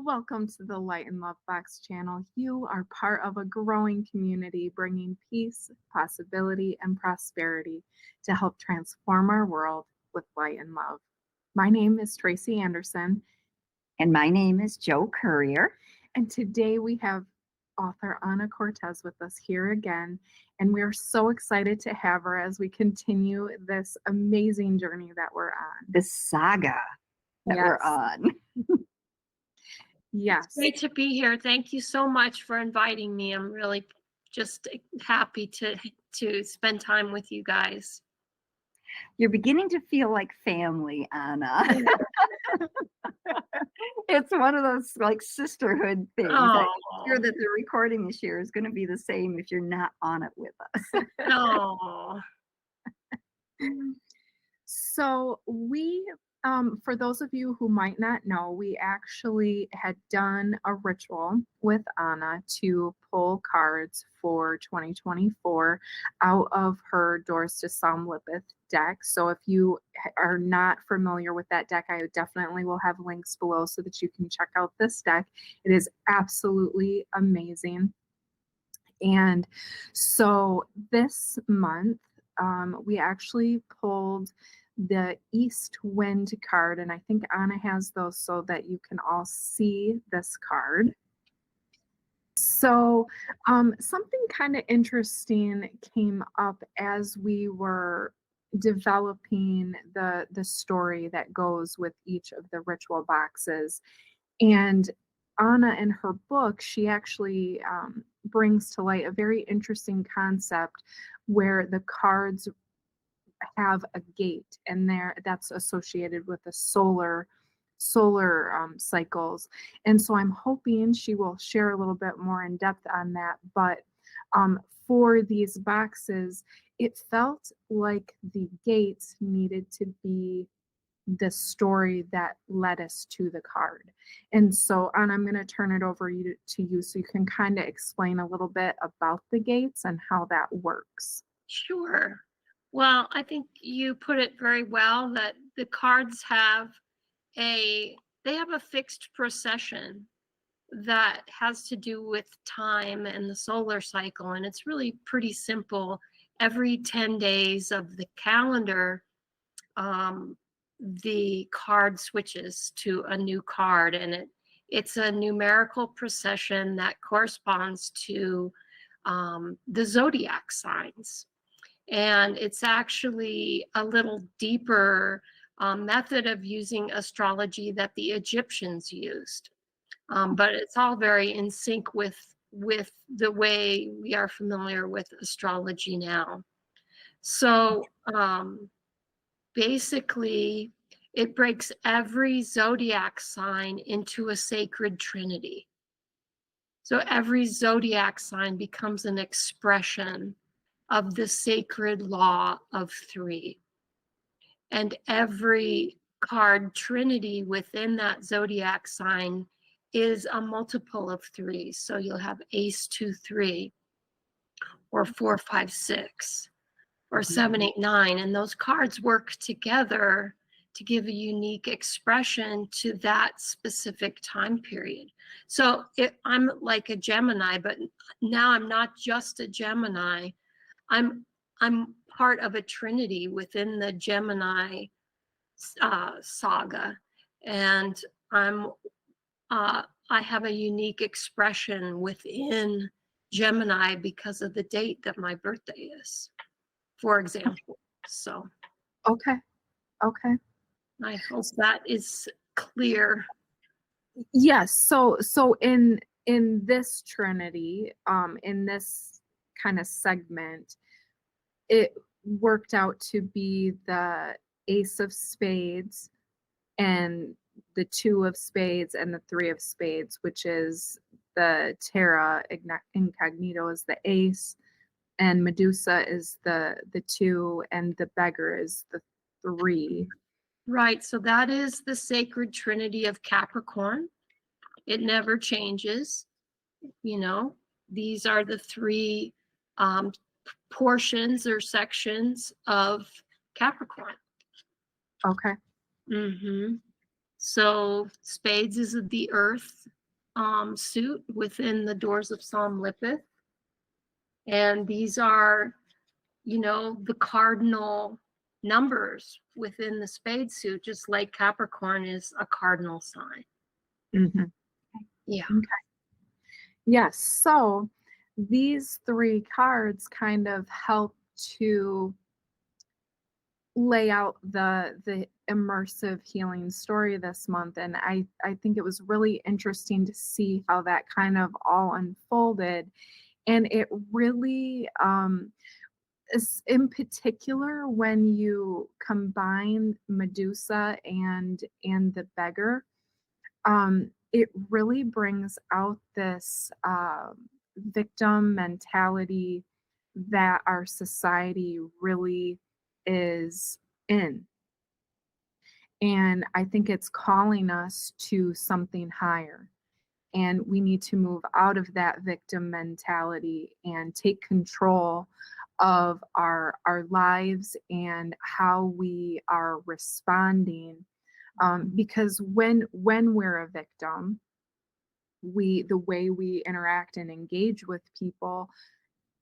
Welcome to the Light and Love Box channel. You are part of a growing community bringing peace, possibility, and prosperity to help transform our world with light and love. My name is Tracy Anderson, And my name is Joe Courier. and today we have author Ana Cortez with us here again. And we're so excited to have her as we continue this amazing journey that we're on. The saga that we're Yes. on. Yes. It's great to be here. Thank you so much for inviting me. I'm really just happy to spend time with you guys. You're beginning to feel like family, Anna. It's one of those like sisterhood things. I'm sure that the recording this year is going to be the same if you're not on it with us. Oh. So for those of you who might not know, we actually had done a ritual with Ana to pull cards for 2024 out of her Doors of Somlipith deck. So if you are not familiar with that deck, I definitely will have links below so that you can check out this deck. It is absolutely amazing. And so this month, we actually pulled the East Wind card, and I think Ana has those so that you can all see this card. So something kind of interesting came up as we were developing the story that goes with each of the ritual boxes. And Ana, in her book, she actually brings to light a very interesting concept where the cards have a gate, and that's associated with the solar cycles. And so I'm hoping she will share a little bit more in depth on that. But for these boxes, it felt like the gates needed to be the story that led us to the card. And so, Anna, I'm going to turn it over to you so you can kind of explain a little bit about the gates and how that works. Sure. Well, I think you put it very well that the cards have a fixed procession that has to do with time and the solar cycle, and it's really pretty simple. Every 10 days of the calendar, the card switches to a new card, and it's a numerical procession that corresponds to the zodiac signs. And it's actually a little deeper method of using astrology that the Egyptians used. But it's all very in sync with the way we are familiar with astrology now. So basically, it breaks every zodiac sign into a sacred trinity. So every zodiac sign becomes an expression of the sacred law of three. And every card trinity within that zodiac sign is a multiple of three. So you'll have Ace 2 3 or 4 5 6 or 7 8 9, and those cards work together to give a unique expression to that specific time period. So I'm like a Gemini, but now I'm not just a Gemini. I'm part of a trinity within the Gemini saga, and I have a unique expression within Gemini because of the date that my birthday is, for example. So Okay. I hope that is clear. Yes. So in this trinity, in this kind of segment, it worked out to be the Ace of Spades and the 2 of Spades and the 3 of Spades, which is the Terra Incognito is the Ace, and Medusa is the 2, and the Beggar is the 3. Right. So that is the sacred trinity of Capricorn. It never changes. You know, these are the 3 portions or sections of Capricorn. Okay. Mm-hmm. So spades is the earth suit within the Doors of Somlipith. And these are, the cardinal numbers within the spade suit, just like Capricorn is a cardinal sign. Mm-hmm. Yeah. Okay. Yes. So these three cards kind of help to lay out the immersive healing story this month, and I think it was really interesting to see how that kind of all unfolded, and it really is in particular when you combine Medusa and the beggar. It really brings out this victim mentality that our society really is in. And I think it's calling us to something higher. And we need to move out of that victim mentality and take control of our lives and how we are responding. Because when we're a victim, the way we interact and engage with people,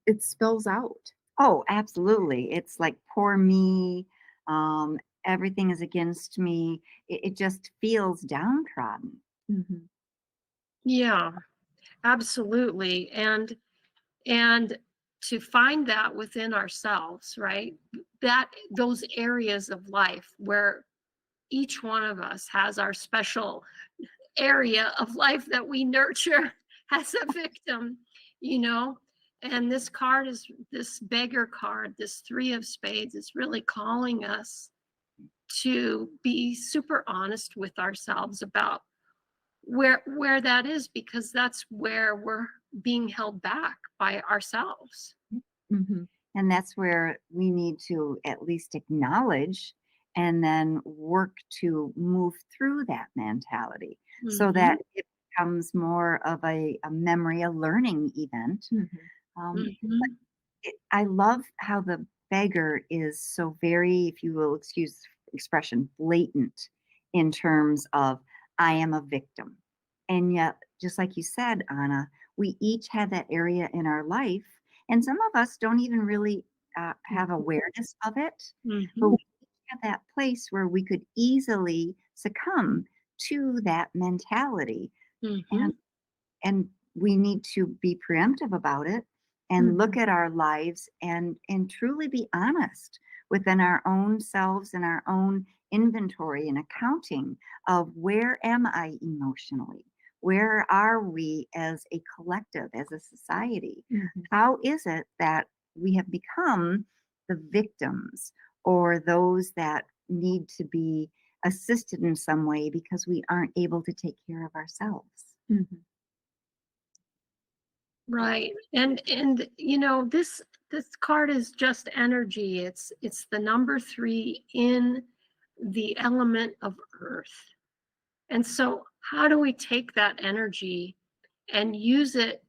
it spills out. Oh, absolutely. It's like poor me. Um, Everything is against me. It just feels downtrodden. Mm-hmm. Yeah, absolutely. And to find that within ourselves, right? That those areas of life where each one of us has our special area of life that we nurture as a victim, you know? And this beggar card, this three of spades, is really calling us to be super honest with ourselves about where that is, because that's where we're being held back by ourselves. Mm-hmm. And that's where we need to at least acknowledge and then work to move through that mentality so that it becomes more of a memory, a learning event. Mhm. I love how the beggar is so very, if you will excuse the expression, blatant in terms of I am a victim. And yet, just like you said, Anna, we each have that area in our life, and some of us don't even really have awareness of it, but Mhm. we each have that place where we could easily succumb to that mentality. Mhm. And we need to be preemptive about it and look Mhm. at our lives and truly be honest within our own selves and our own inventory and accounting of where am I emotionally, where are we as a collective, as a society, Mhm. how is it that we have become the victims or those that need to be assisted in some way because we aren't able to take care of ourselves. Mhm. Right. And this card is just energy. It's the number 3 in the element of earth. And so how do we take that energy and use it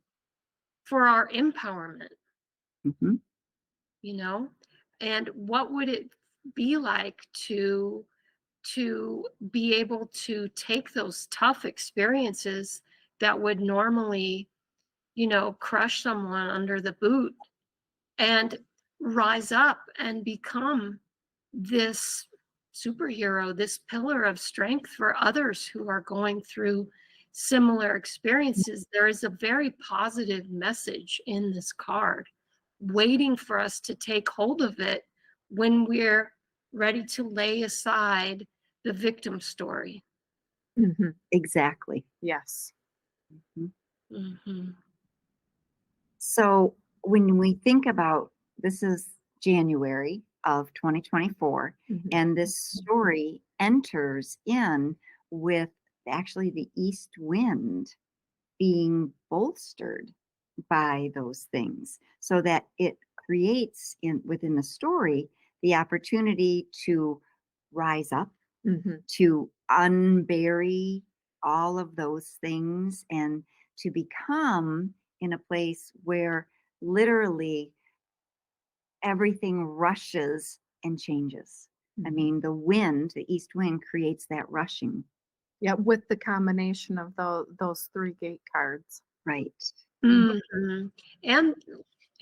for our empowerment, Mhm. you know? And what would it be like to be able to take those tough experiences that would normally, crush someone under the boot, and rise up and become this superhero, this pillar of strength for others who are going through similar experiences. There is a very positive message in this card waiting for us to take hold of it when we're ready to lay aside the victim story. Mhm. Exactly. Yes. Mhm. Mhm. So when we think about this is January of 2024, Mhm. and this story enters in with actually the east wind being bolstered by those things so that it creates in within the story the opportunity to rise up, Mhm. to unbury all of those things and to become in a place where literally everything rushes and changes. I Mhm. mean, the wind, the east wind creates that rushing. Yeah, with the combination of those 3 gate cards. Right. Mhm.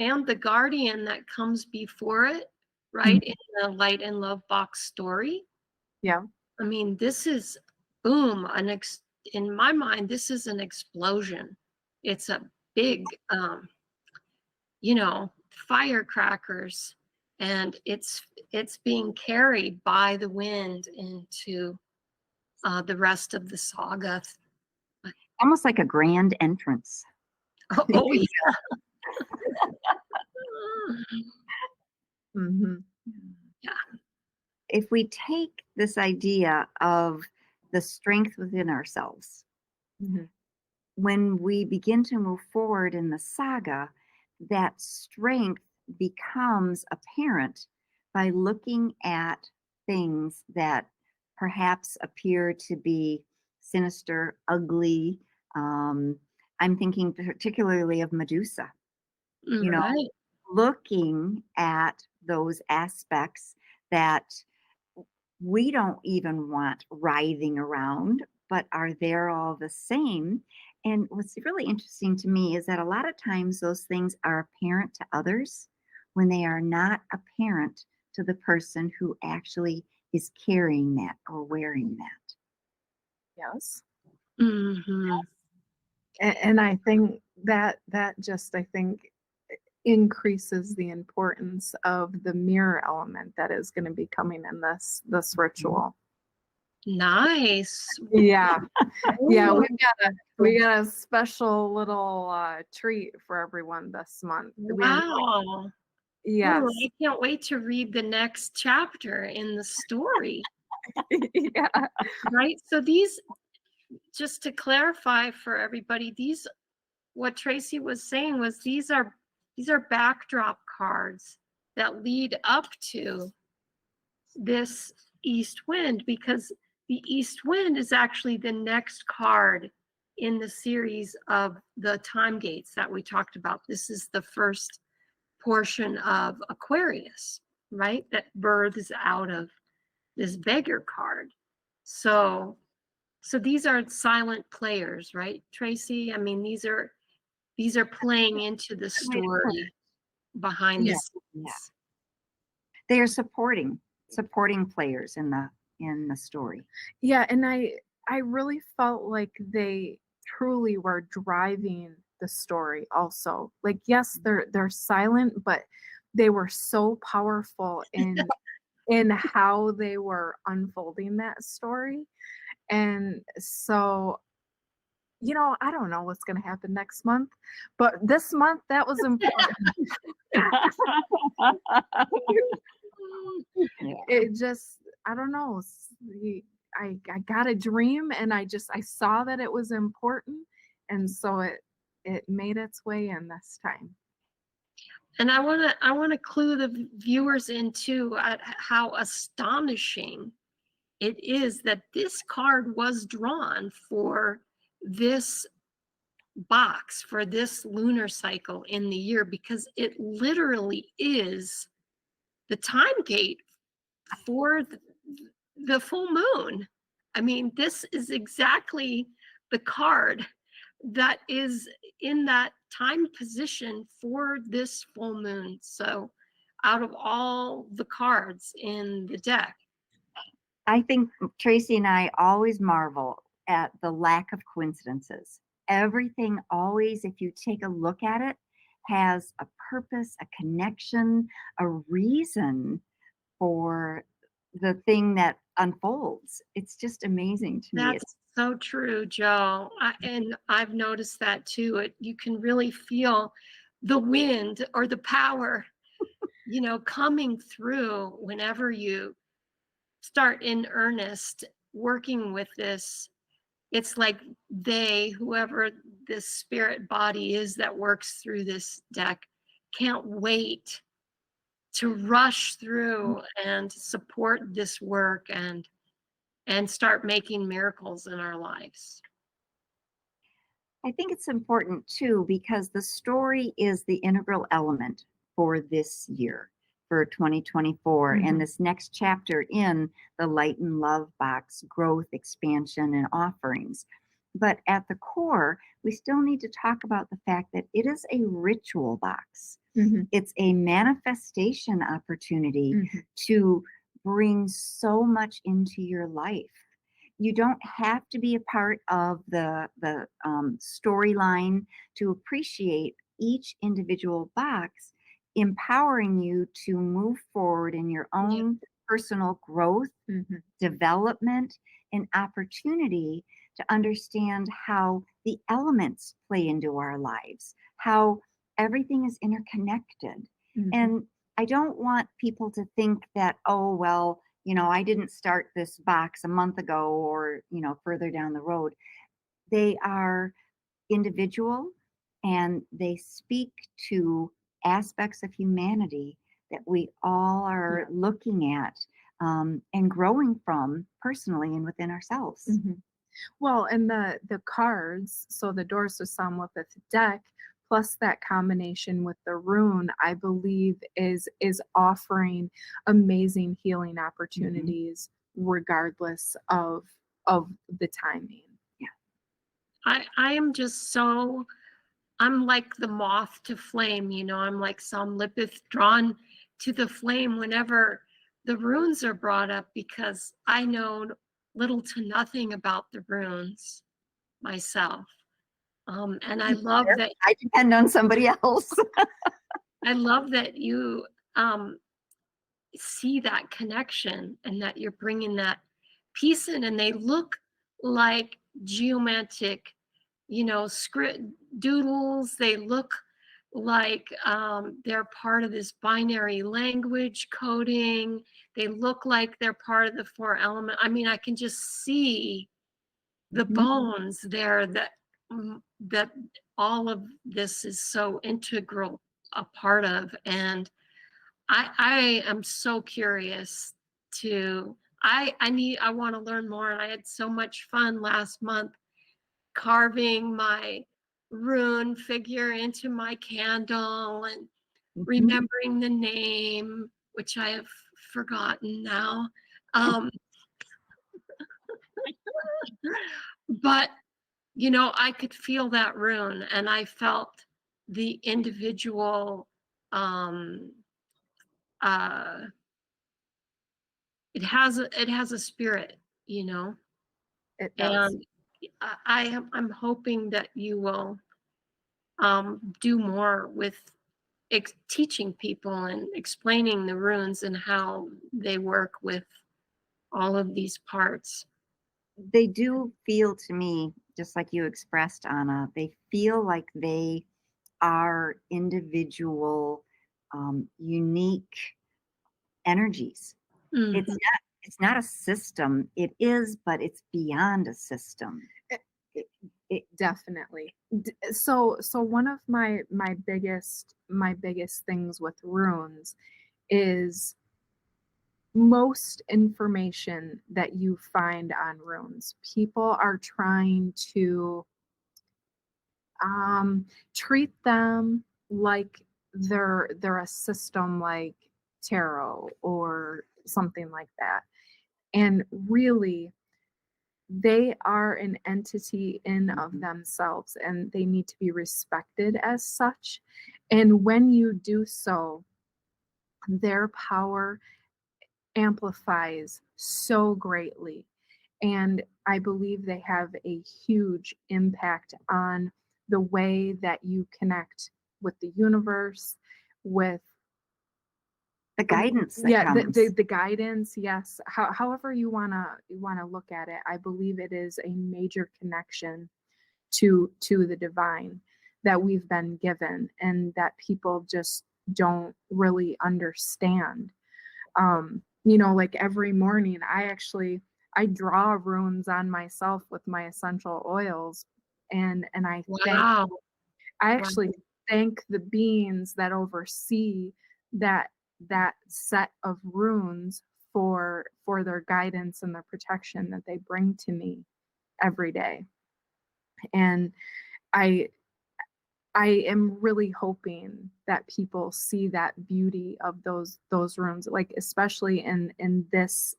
And the guardian that comes before it, right? In the light and love box story. Yeah. I mean, this is boom, in my mind, this is an explosion. It's a big you know, firecrackers, and it's being carried by the wind into the rest of the saga. Almost like a grand entrance. Oh yeah. Mhm. Yeah. If we take this idea of the strength within ourselves, Mhm. when we begin to move forward in the saga, that strength becomes apparent by looking at things that perhaps appear to be sinister, ugly. Um, I'm thinking particularly of Medusa, you know, Right. looking at those aspects that we don't even want writhing around, but are there all the same. And what's really interesting to me is that a lot of times those things are apparent to others when they are not apparent to the person who actually is carrying that or wearing that. Yes. Hmm. And I think that just, I think, increases the importance of the mirror element that is gonna be coming in this ritual. Nice. Yeah. Yeah, Ooh, we got a special little, treat for everyone this month. wow. Ooh, Yes. I can't wait to read the next chapter in the story. Yeah. Right. So these, just to clarify for everybody, these, what Tracy was saying was these are backdrop cards that lead up to this east wind, because the east wind is actually the next card in the series of the time gates that we talked about. This is the first portion of Aquarius, right? That births out of this beggar card. So these are silent players, right, Tracy? I mean, these are playing into the Way to put story behind the Yeah. Yeah. scenes. They are supporting players in the story. Yeah, and I really felt like they truly were driving the story also. Like, yes, they're silent, but they were so powerful in how they were unfolding that story. And so, I don't know what's gonna happen next month, but this month that was important. Yeah. It just, I don't know. I got a dream, and I saw that it was important, and so it made its way in this time. And I want to clue the viewers into how astonishing it is that this card was drawn for this box, for this lunar cycle in the year, because it literally is the time gate for the full moon. I mean, this is exactly the card that is in that time position for this full moon. So, out of all the cards in the deck, I think Tracy and I always marvel at the lack of coincidences. Everything always, if you take a look at it, has a purpose, a connection, a reason for the thing that unfolds. It's just amazing to me. that's so true, Joe. And I've noticed that too. You can really feel the wind or the power, coming through whenever you start in earnest working with this. It's like whoever this spirit body is that works through this deck, can't wait to rush through and support this work and start making miracles in our lives. I think it's important too because the story is the integral element for this year. for 2024 Mhm. and this next chapter in the Light and Love box, growth, expansion, and offerings. But at the core, we still need to talk about the fact that it is a ritual box. Mhm. It's a manifestation opportunity Mhm. to bring so much into your life. You don't have to be a part of the storyline to appreciate each individual box, empowering you to move forward in your Yeah. own personal growth, Mhm. development, and opportunity to understand how the elements play into our lives, how everything is interconnected. Mhm. And I don't want people to think that, oh, well, I didn't start this box a month ago or, further down the road. They are individual and they speak to aspects of humanity that we all are Yeah. looking at and growing from personally and within ourselves. Mhm. Well, and the cards, so the Doors of Somlipith deck, plus that combination with the rune, I believe is offering amazing healing Mhm. opportunities regardless of the timing. Yeah. I am just so, I'm like the moth to flame, I'm like Somlipith drawn to the flame whenever the runes are brought up, because I know little to nothing about the runes myself. And I love that I depend on somebody else. you see that connection and that you're bringing that piece in, and they look like geometric, script doodles. They look like they're part of this binary language coding. They look like they're part of the four element. I mean, I can just see the Mhm. bones there, that all of this is so integral a part of. And I am so curious to, I want to learn more. And I had so much fun last month carving my rune figure into my candle and Mhm. remembering the name, which I have forgotten now. Um, but I could feel that rune, and I felt the individual, um, uh, it has a spirit, It does. and I'm hoping that you will do more with teaching people and explaining the runes and how they work with all of these parts. They do feel to me, just like you expressed, Anna, they feel like they are individual, unique energies. It's Hmm. not a system. It is, but it's beyond a system. It, It, definitely. So one of my biggest things with runes is most information that you find on runes. People are trying to treat them like they're a system like tarot or something like that. And really, they are an entity in of themselves and they need to be respected as such. And when you do so, their power amplifies so greatly. And I believe they have a huge impact on the way that you connect with the universe, with the guidance that yeah, comes. the guidance, yes. However you wanna look at it, I believe it is a major connection to the divine that we've been given and that people just don't really understand. Like every morning I draw runes on myself with my essential oils and Wow. I Wow. actually thank the beings that oversee that set of runes for their guidance and their protection that they bring to me every day. And I I am really hoping that people see that beauty of those runes, like especially in this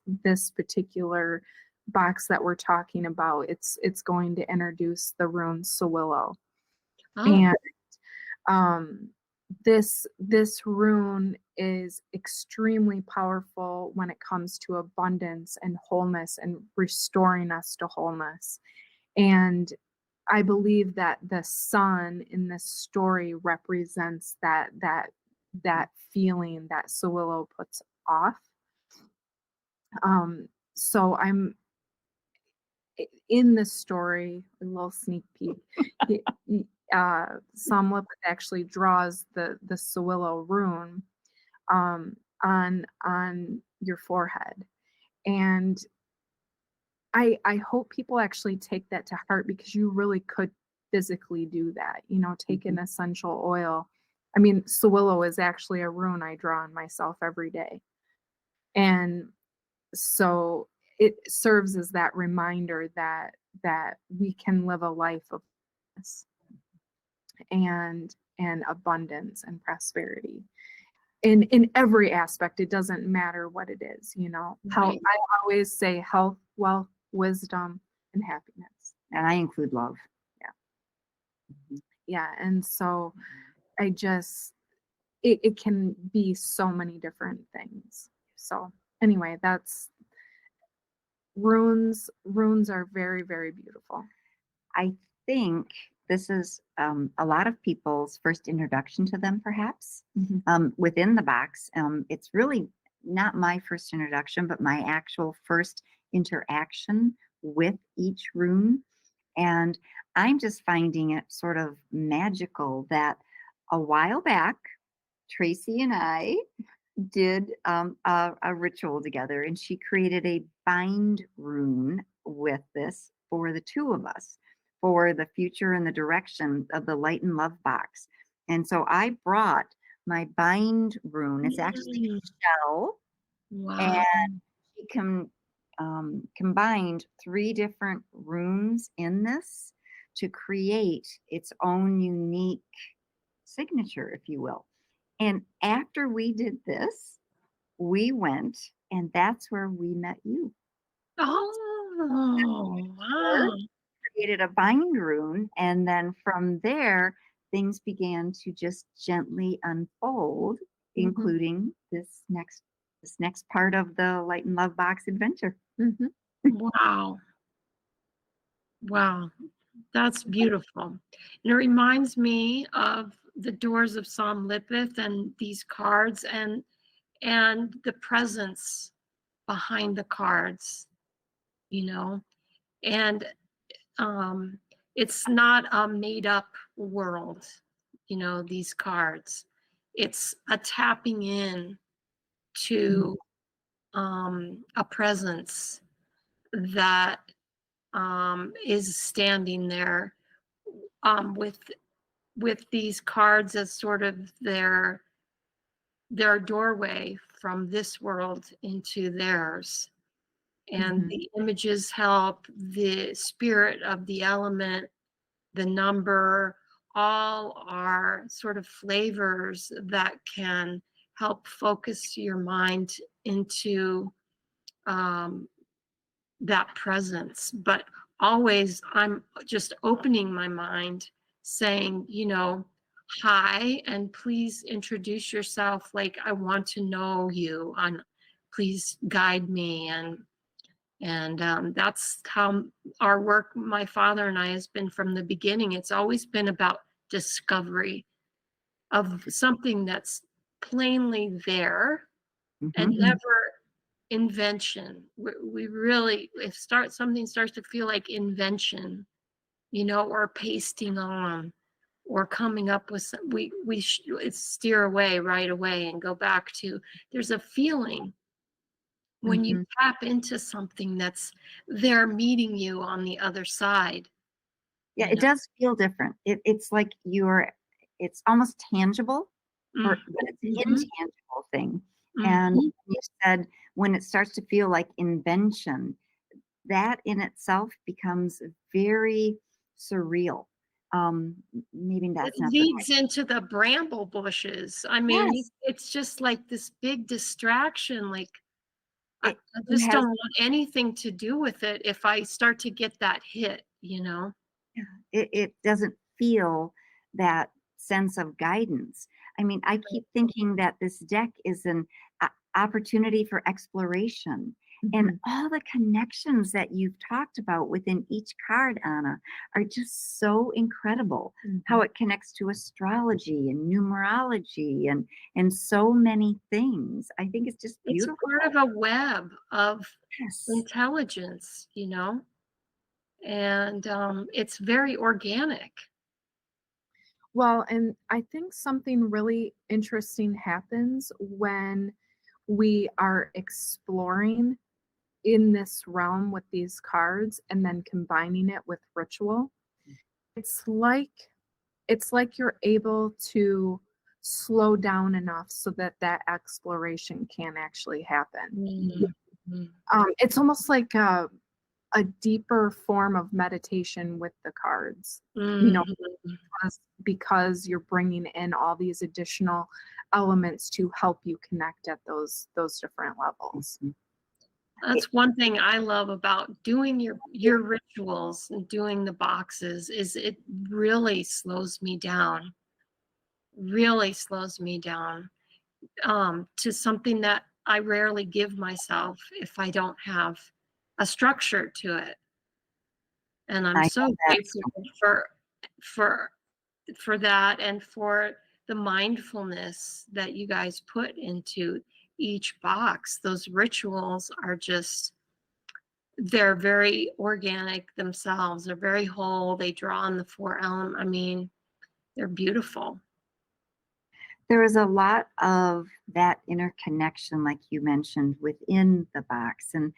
particular box that we're talking about. It's going to introduce the rune Sawillow. Oh, And um this rune is extremely powerful when it comes to abundance and wholeness and restoring us to wholeness. And I believe that the sun in this story represents that feeling that Sawillow puts off. So I'm in the story, a little sneak peek. Somlipith actually draws the Sawillow rune on your forehead, and I hope people actually take that to heart, because you really could physically do that. Take an essential oil. I mean, Sawillow is actually a rune I draw on myself every day, and so it serves as that reminder that we can live a life of this and abundance and prosperity in every aspect. It doesn't matter what it is. Health, right. I always say health, wealth, wisdom, and happiness. And I include love. Yeah. And so I just it can be so many different things. So anyway, that's runes are very, very beautiful. I think this is a lot of people's first introduction to them, perhaps, within the box. It's really not my first introduction, but my actual first interaction with each rune. And I'm just finding it sort of magical that a while back, Tracy and I did a ritual together, and she created a bind rune with this for the two of us for the future and the direction of the light and love box. And so I brought my bind rune. It's actually Mm, a shell, wow. and she combined three different runes in this to create its own unique signature, if you will. And after we did this, we went, and that's where we met you. Oh, Or wow. created a bind rune, and then from there, things began to just gently unfold, Mhm, including this next part of the Light and Love Box adventure. mhm. Wow. Wow. That's beautiful. And it reminds me of the Doors of Somlipith and these cards and the presence behind the cards, you know. And um it's not a made up world, these cards. It's a tapping in to a presence that is standing there with these cards as sort of their doorway from this world into theirs. And Mhm, the images help the spirit of the element, the number, all are sort of flavors that can help focus your mind into um, that presence. But always, I'm just opening my mind, saying, hi, and please introduce yourself. Like, I want to know you. On, please guide me. And that's how our work, my father and I, has been from the beginning. It's always been about discovery of something that's plainly there, and Mhm. never invention. We really, if something starts to feel like invention, or pasting on, or coming up with some, it's steer away right away and go back to, there's a feeling when you mhm, tap into something that's there meeting you on the other side, Yeah, you it know. does feel different. It's like it's almost tangible, but it's an Mm-hmm. intangible thing. And Mm-hmm. you said when it starts to feel like invention, that in itself becomes very surreal, Maybe It that's not the right. leads into the bramble bushes. I mean, Yes, it's just like this big distraction. Like, I it, I it just has. don't want anything to do with it if I start to get that hit, you know? Yeah, it doesn't feel that sense of guidance. I mean, I keep thinking that this deck is an opportunity for exploration. And Mhm. all the connections that you've talked about within each card, Anna, are just so incredible. How Mhm. it connects to astrology and numerology and so many things. I think it's just It's part of beautiful. a web of Yes. intelligence, you know? And, it's very organic. Well, and I think something really interesting happens when we are exploring in this realm with these cards and then combining it with ritual. It's like it's like you're able to slow down enough so that that exploration can actually happen. Mhm. It's almost like a deeper form of meditation with the cards. You know, Mhm. because you're bringing in all these additional elements to help you connect at those different levels. Mhm. That's one thing I love about doing your rituals and doing the boxes is it really slows me down, really slows me down, to something that I rarely give myself if I don't have a structure to it. And I'm I so know that. grateful for for for that and for the mindfulness that you guys put into each box. Those rituals are just they're very organic themselves. They're very whole. They draw on the four element. I mean, they're beautiful. There is a lot of that interconnection, like you mentioned, within the box. And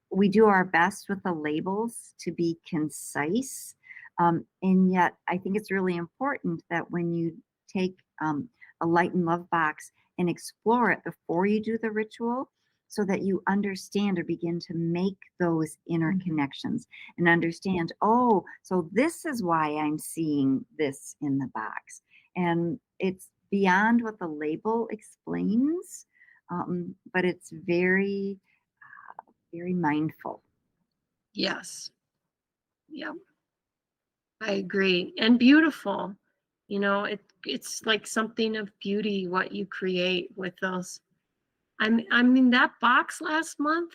we do our best with the labels to be concise. And yet, I think it's really important that when you take a light and love box and explore it before you do the ritual, so that you understand or begin to make those inner Mhm. connections and understand, oh, so this is why I'm seeing this in the box. And it's beyond what the label explains, but it's very, very mindful. Yes. Yep. I agree. And beautiful. You know, it's like something of beauty what you create with those. I mean that box last month,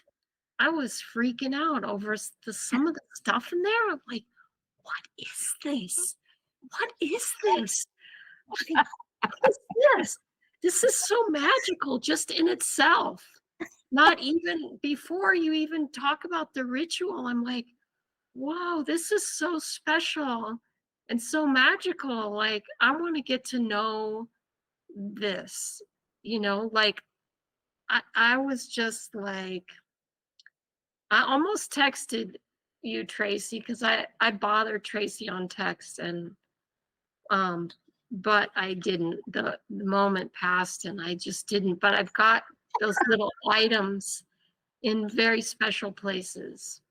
I was freaking out over some of the stuff in there. I'm like, what is this? What is this? Like, what is this? This is so magical just in itself. Not even before you even talk about the ritual. I'm like, wow, this is so special and so magical. Like, I want to get to know this, like I was just like, I almost texted you, Tracy, because I bothered Tracy on text and um but I didn't. The moment passed and I just didn't. But I've got those little items in very special places.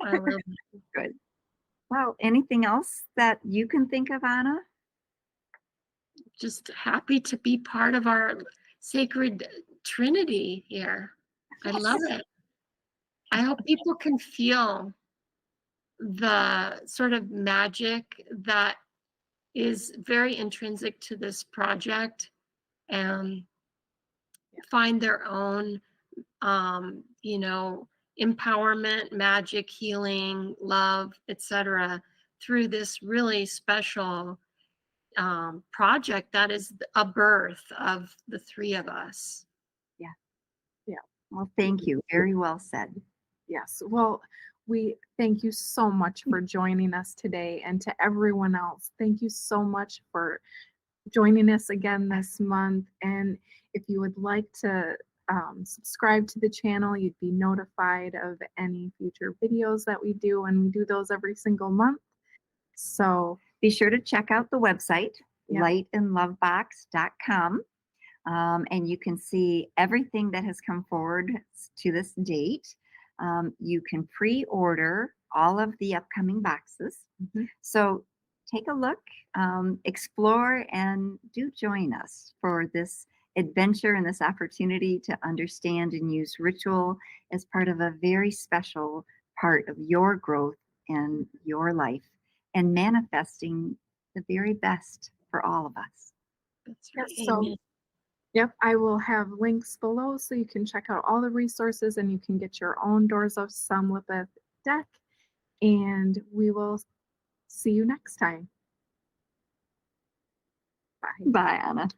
I love it. Good. Well, anything else that you can think of, Anna? Just happy to be part of our sacred trinity here. I love Yes. it. I hope people can feel the sort of magic that is very intrinsic to this project and find their own empowerment, magic, healing, love, etc. through this really special project that is a birth of the three of us. Yeah. Yeah. Well, thank you. Very well said. Yes. Well, we thank you so much for joining us today. And to everyone else, thank you so much for joining us again this month. And if you would like to subscribe to the channel, you'd be notified of any future videos that we do. And we do those every single month. So, Be sure to check out the website, yeah. lightandlovebox.com. And you can see everything that has come forward to this date. You can pre order all of the upcoming boxes. Mhm. So take a look, explore, and do join us for this adventure and this opportunity to understand and use ritual as part of a very special part of your growth and your life and manifesting the very best for all of us. That's right. Yes, so Amen. yep, I will have links below so you can check out all the resources and you can get your own Doors of Somlipith deck. And we will see you next time. Bye. Bye, Anna.